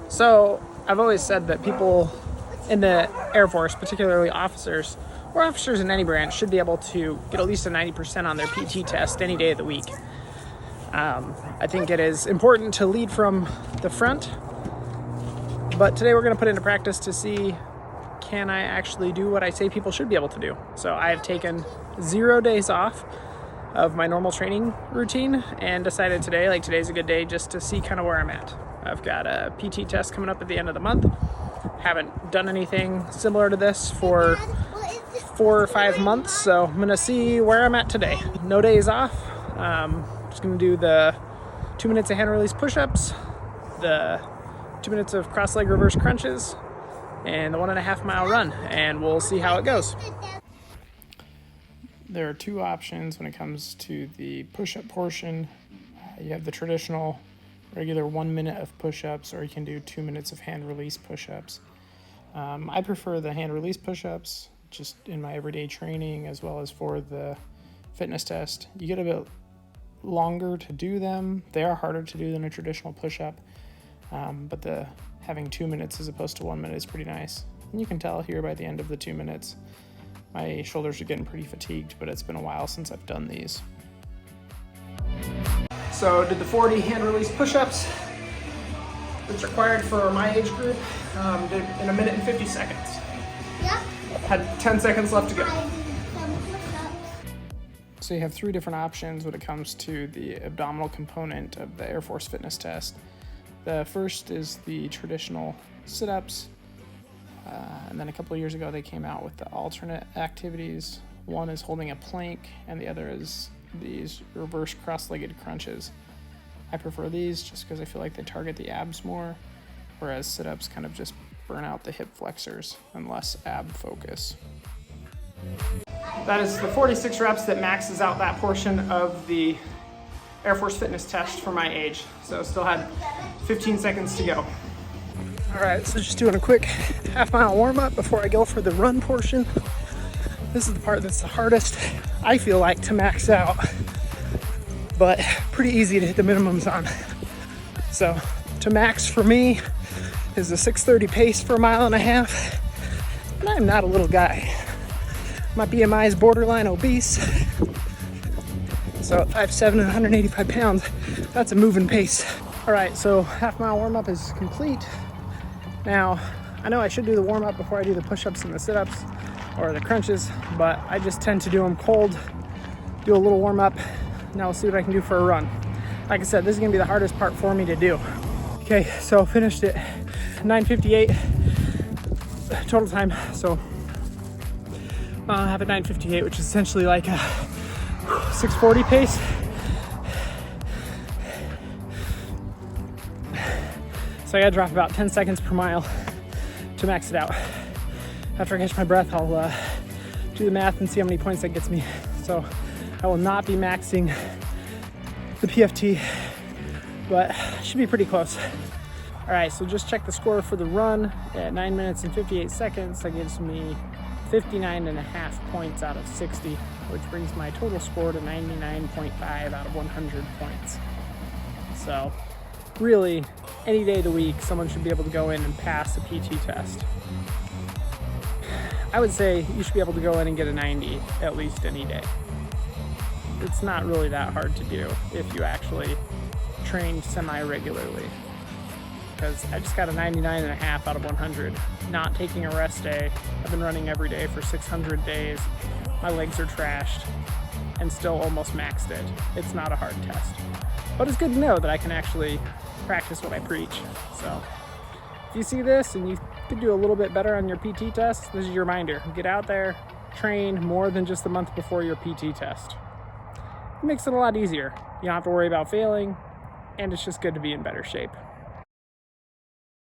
So I've always said that people in the Air Force, particularly officers, or officers in any branch, should be able to get at least a 90% on their PT test any day of the week. I think it is important to lead from the front, but today we're going to put into practice to see, can I actually do what I say people should be able to do? So I have taken 0 days off of my normal training routine and decided today's a good day just to see kind of where I'm at. I've got a PT test coming up at the end of the month. Haven't done anything similar to this for 4 or 5 months, so I'm gonna see where I'm at today. No days off. Just gonna do the 2 minutes of hand release push-ups, the 2 minutes of cross leg reverse crunches, and the 1.5 mile run, and we'll see how it goes. There are two options when it comes to the push-up portion. You have the traditional regular 1 minute of push-ups, or you can do 2 minutes of hand release push-ups. I prefer the hand release push-ups just in my everyday training as well as for the fitness test. You get a bit longer to do them. They are harder to do than a traditional push-up, but having 2 minutes as opposed to 1 minute is pretty nice. And you can tell here by the end of the 2 minutes, my shoulders are getting pretty fatigued, but it's been a while since I've done these. So did the 40 hand release push-ups. It's required for my age group. Did it in 1 minute and 50 seconds. Yeah. Had 10 seconds left to go. I did some push-ups. So you have 3 different options when it comes to the abdominal component of the Air Force fitness test. The first is the traditional sit-ups. And then a couple of years ago, they came out with the alternate activities. One is holding a plank, and the other is these reverse cross-legged crunches. I prefer these just because I feel like they target the abs more, whereas sit-ups kind of just burn out the hip flexors and less ab focus. That is the 46 reps that maxes out that portion of the Air Force fitness test for my age. So still had 15 seconds to go. All right, so just doing a quick 1/2 mile warm up before I go for the run portion. This is the part that's the hardest, I feel like, to max out, but pretty easy to hit the minimums on. So to max for me is a 6:30 pace for 1.5 miles. And I'm not a little guy. My BMI is borderline obese. So at 5'7" and 185 pounds, that's a moving pace. All right, so 1/2 mile warm up is complete. Now, I know I should do the warm up before I do the push-ups and the sit-ups or the crunches, but I just tend to do them cold, do a little warm up. Now we'll see what I can do for a run. Like I said, this is gonna be the hardest part for me to do. Okay, so finished at 9:58 total time. So I have a 9:58, which is essentially like a 6:40 pace. So I gotta drop about 10 seconds per mile to max it out. After I catch my breath, I'll do the math and see how many points that gets me. So I will not be maxing the PFT, but should be pretty close. All right, so just check the score for the run at 9 minutes and 58 seconds. That gives me 59.5 points out of 60, which brings my total score to 99.5 out of 100 points. So really, any day of the week, someone should be able to go in and pass a PT test. I would say you should be able to go in and get a 90 at least any day. It's not really that hard to do if you actually train semi-regularly. Because I just got a 99.5 out of 100, not taking a rest day. I've been running every day for 600 days. My legs are trashed and still almost maxed it. It's not a hard test. But it's good to know that I can actually practice what I preach. So if you see this and you could do a little bit better on your PT test, this is your reminder. Get out there, train more than just the month before your PT test. It makes it a lot easier. You don't have to worry about failing, and it's just good to be in better shape.